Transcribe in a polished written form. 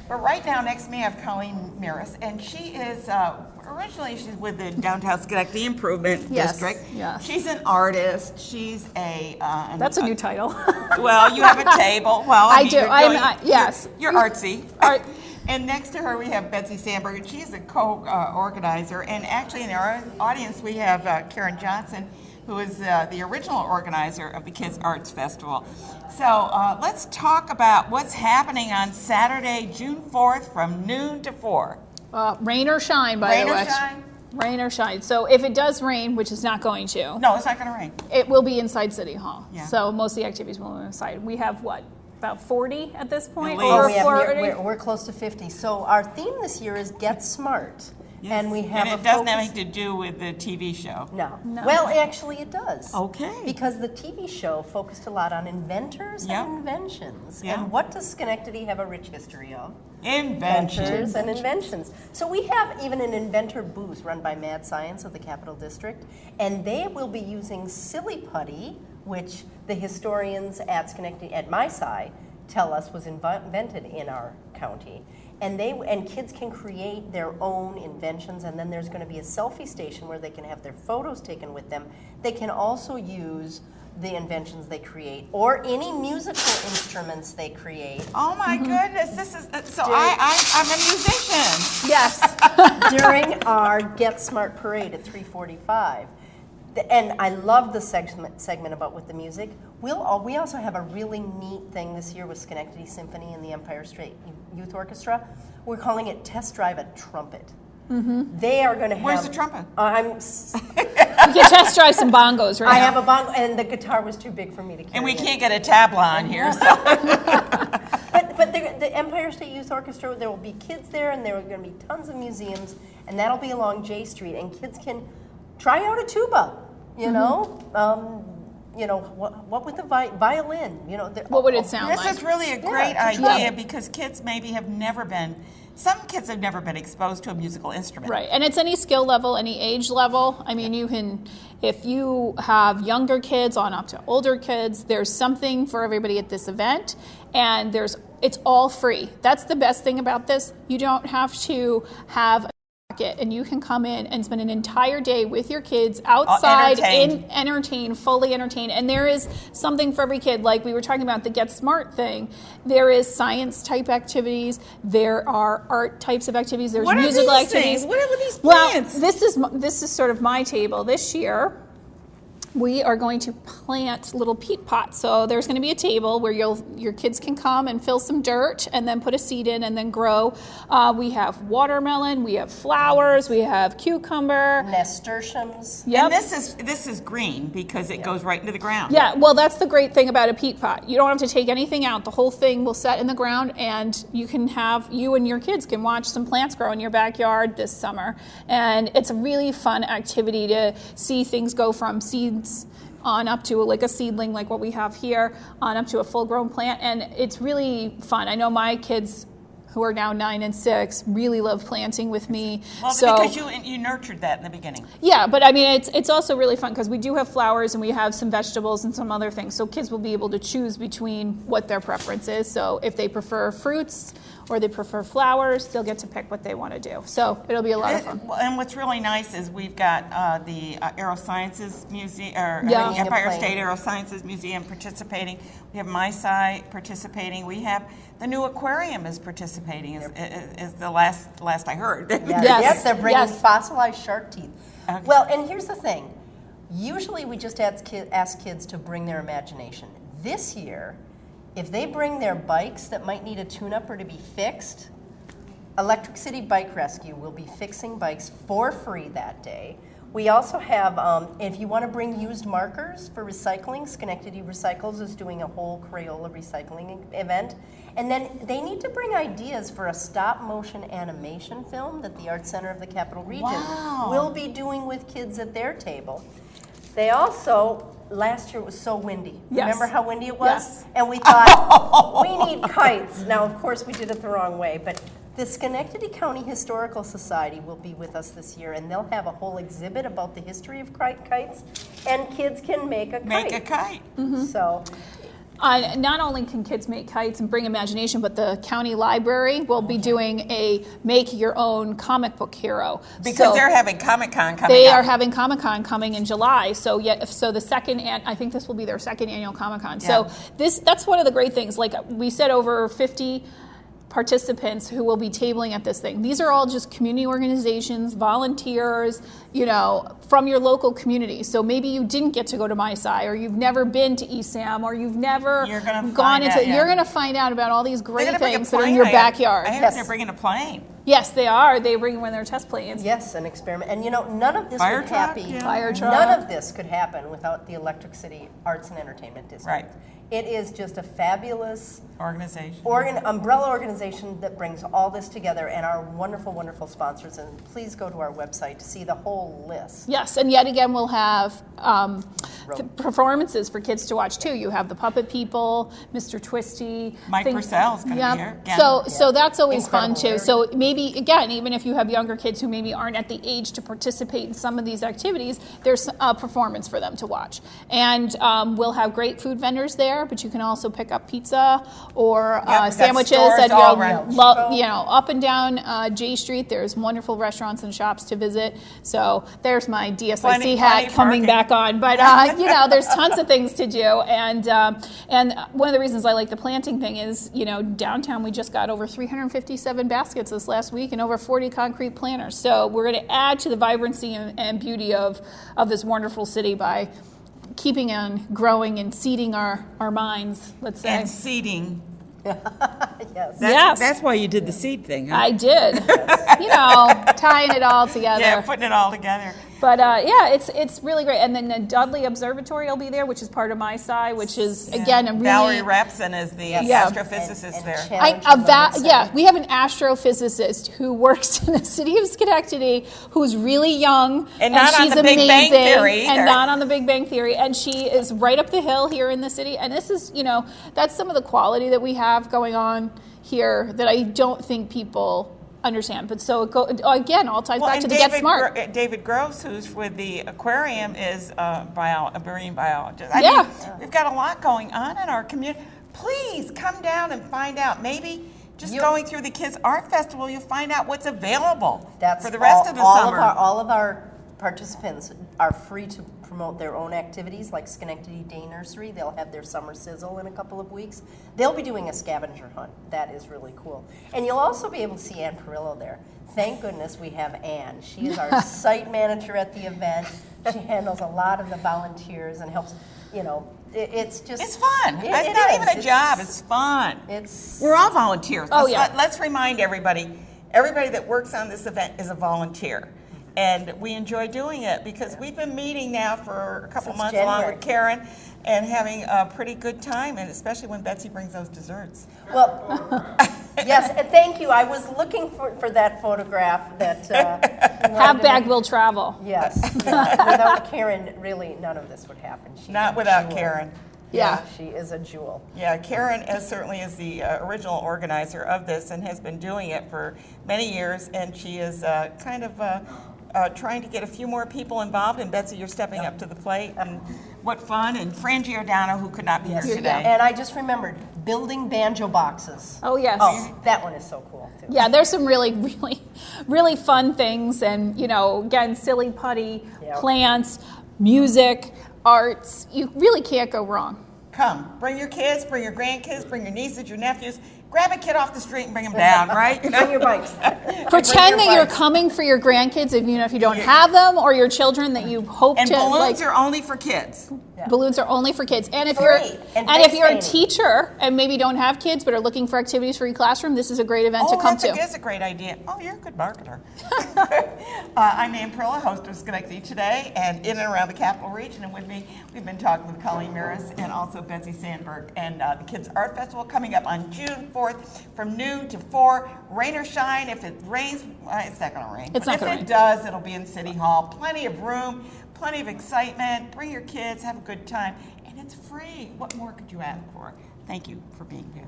But right now, next to me, I have Colleen Merays, and she is originally she's with the Downtown Schenectady Improvement District. Yes. She's an artist. She's a That's a new title. well, you have a table. Well, I mean, do. Yes. You're artsy. Art. And next to her, we have Betsy Sandberg, and she's a co-organizer. And actually, in our audience, we have Karen Johnson, who is the original organizer of the Kids Arts Festival. So let's talk about what's happening on Saturday, June 4th, from noon to 4. Rain or shine, by the way. Rain or shine? Rain or shine. So if it does rain, which it's not going to. No, it's not going to rain. It will be inside City Hall. Yeah. So most of the activities will be inside. We have what? About 40 at this point? Or we're close to 50. So our theme this year is Get Smart. Yes. And we have it doesn't have anything to do with the TV show. No. Well, actually it does. Okay. Because the TV show focused a lot on inventors and inventions. Yeah. And what does Schenectady have a rich history of? Inventors and inventions. So we have even an inventor booth run by Mad Science of the Capital District, and they will be using silly putty, which the historians at Schenectady, at my side, tell us was invented in our county. And kids can create their own inventions, and then there's going to be a selfie station where they can have their photos taken with them. They can also use the inventions they create or any musical instruments they create. Oh my goodness, this is so. I'm a musician. Yes, during our Get Smart parade at 3:45. And I love the segment about with the music. We also have a really neat thing this year with Schenectady Symphony and the Empire State Youth Orchestra. We're calling it Test Drive a Trumpet. Mm-hmm. They are going to have. Where's the trumpet? You can test drive some bongos, right? I have a bongo, and the guitar was too big for me to carry. And we can't get a tabla on here, so. But the Empire State Youth Orchestra, there will be kids there, and there are going to be tons of museums, and that'll be along J Street, and kids can try out a tuba. You know, what with the violin? You know, what would it sound like? This is really a great idea because kids maybe have never been. Some kids have never been exposed to a musical instrument. Right, and it's any skill level, any age level. I mean, you can, if you have younger kids on up to older kids, there's something for everybody at this event, and it's all free. That's the best thing about this. You don't have to have and you can come in and spend an entire day with your kids outside, fully entertained. And there is something for every kid. Like we were talking about the Get Smart thing. There is science type activities. There are art types of activities. There's musical activities. What are these plants? Well, this is sort of my table this year. We are going to plant little peat pots. So there's going to be a table where your kids can come and fill some dirt and then put a seed in and then grow. We have watermelon, we have flowers, we have cucumber. Nasturtiums. Yep. And this is green because it goes right into the ground. Yeah, well, that's the great thing about a peat pot. You don't have to take anything out. The whole thing will set in the ground, and you and your kids can watch some plants grow in your backyard this summer. And it's a really fun activity to see things go from seeds on up to like a seedling like what we have here, on up to a full-grown plant, and it's really fun. I know my kids, who are now 9 and 6, really love planting with me. Well, because you nurtured that in the beginning. Yeah, but I mean, it's also really fun because we do have flowers and we have some vegetables and some other things, so kids will be able to choose between what their preference is. So if they prefer fruits or they prefer flowers, they'll get to pick what they want to do. So it'll be a lot of fun. And what's really nice is we've got the Aerosciences Museum, or Yeah. the Empire State Aerosciences Museum participating. We have my side participating. We have the new aquarium is participating. Is the last I heard. Yes, they're bringing fossilized shark teeth. Okay. Well, and here's the thing. Usually we just ask kids to bring their imagination. This year, if they bring their bikes that might need a tune-up or to be fixed, Electric City Bike Rescue will be fixing bikes for free that day. We also have, if you want to bring used markers for recycling, Schenectady Recycles is doing a whole Crayola recycling event. And then they need to bring ideas for a stop-motion animation film that the Art Center of the Capital Region will be doing with kids at their table. They also, last year it was so windy. Yes. Remember how windy it was? Yes. And we thought, we need kites. Now, of course, we did it the wrong way, but the Schenectady County Historical Society will be with us this year, and they'll have a whole exhibit about the history of kites, and kids can make a kite. Make a kite. So, Not only can kids make kites and bring imagination, but the county library will be doing a make your own comic book hero. Because they're having Comic-Con coming They up. are having Comic-Con coming in July. So the second, and I think this will be their second annual Comic-Con. Yeah. So that's one of the great things. Like we said, over 50 participants who will be tabling at this thing. These are all just community organizations, volunteers, from your local community. So maybe you didn't get to go to MySci, or you've never been to ESAM, or you've never gone into. You're going to find out about all these great things that are in your backyard. I heard they're bringing a plane. Yes, they are. They bring one of their test planes. Yes, an experiment. And none of this Fire would truck, happen. yeah. Fire truck. None of this could happen without the Electric City Arts and Entertainment District. Right. It is just a fabulous Organization. umbrella organization that brings all this together, and our wonderful, wonderful sponsors. And please go to our website to see the whole list. Yes, and yet again, we'll have performances for kids to watch too. You have the Puppet People, Mr. Twisty. Mike Purcell's going to be here. Again. So that's always Incredible. fun too. So maybe, again, even if you have younger kids who maybe aren't at the age to participate in some of these activities, there's a performance for them to watch. And we'll have great food vendors there, but you can also pick up pizza or sandwiches at up and down J Street. There's wonderful restaurants and shops to visit. So there's my DSIC hat coming back on. But there's tons of things to do. And one of the reasons I like the planting thing is, downtown we just got over 357 baskets this last week and over 40 concrete planters. So we're going to add to the vibrancy and beauty of this wonderful city by keeping on growing and seeding our minds, let's say. And seeding. Yes. That's why you did the seed thing, huh? I did. Tying it all together. Yeah, putting it all together. But it's really great. And then the Dudley Observatory will be there, which is part of MySci, which is again a really Valerie Repson is the astrophysicist there. We have an astrophysicist who works in the city of Schenectady, who's really young, and not she's on the Big Bang Theory, and not on the Big Bang Theory, and she is right up the hill here in the city. And this is, that's some of the quality that we have going on here that I don't think people understand. But so again, all ties back to the Get Smart. David Gross, who's with the aquarium, is a marine biologist. We've got a lot going on in our community. Please come down and find out. Maybe just going through the Kids Art Festival, you'll find out what's available for the rest of the summer. All of our participants are free to promote their own activities, like Schenectady Day Nursery. They'll have their summer sizzle in a couple of weeks. They'll be doing a scavenger hunt. That is really cool. And you'll also be able to see Ann Perillo there. Thank goodness we have Ann. She is our site manager at the event. She handles a lot of the volunteers and helps, it's just... It's fun. It's not even a job. It's fun. We're all volunteers. Let's remind everybody that works on this event is a volunteer. And we enjoy doing it because we've been meeting now for a couple months along with Karen and having a pretty good time, and especially when Betsy brings those desserts. Well, yes, and thank you. I was looking for that photograph that... Half bag will travel. Yes. Without Karen, really, none of this would happen. Not without Karen. Yeah, she is a jewel. Yeah, Karen certainly is the original organizer of this and has been doing it for many years, and she is trying to get a few more people involved, and Betsy, you're stepping up to the plate, and what fun, and Fran Giordano, who could not be here today. And I just remembered, building banjo boxes. Oh, yes. Oh, that one is so cool, too. Yeah, there's some really, really, really fun things, and, again, silly putty, plants, music, arts. You really can't go wrong. Come, bring your kids, bring your grandkids, bring your nieces, your nephews. Grab a kid off the street and bring them down, right? Bring your bikes. Pretend that you're coming for your grandkids, if you don't have them, or your children that you hope and to. And balloons are only for kids. Yeah. Balloons are only for kids. And if if you're a teacher and maybe don't have kids but are looking for activities for your classroom, this is a great event to come to. That is a great idea. Oh, you're a good marketer. I'm Ann Perillo, host of Schenectady Today, and in and around the Capital Region. And with me, we've been talking with Colleen Merays and also Betsy Sandberg. And the Kids Art Festival coming up on June 4th from noon to 4. Rain or shine. If it rains, it's not going to rain. If it does, it'll be in City Hall. Plenty of room. Plenty of excitement. Bring your kids, have a good time, and it's free. What more could you ask for? Thank you for being here.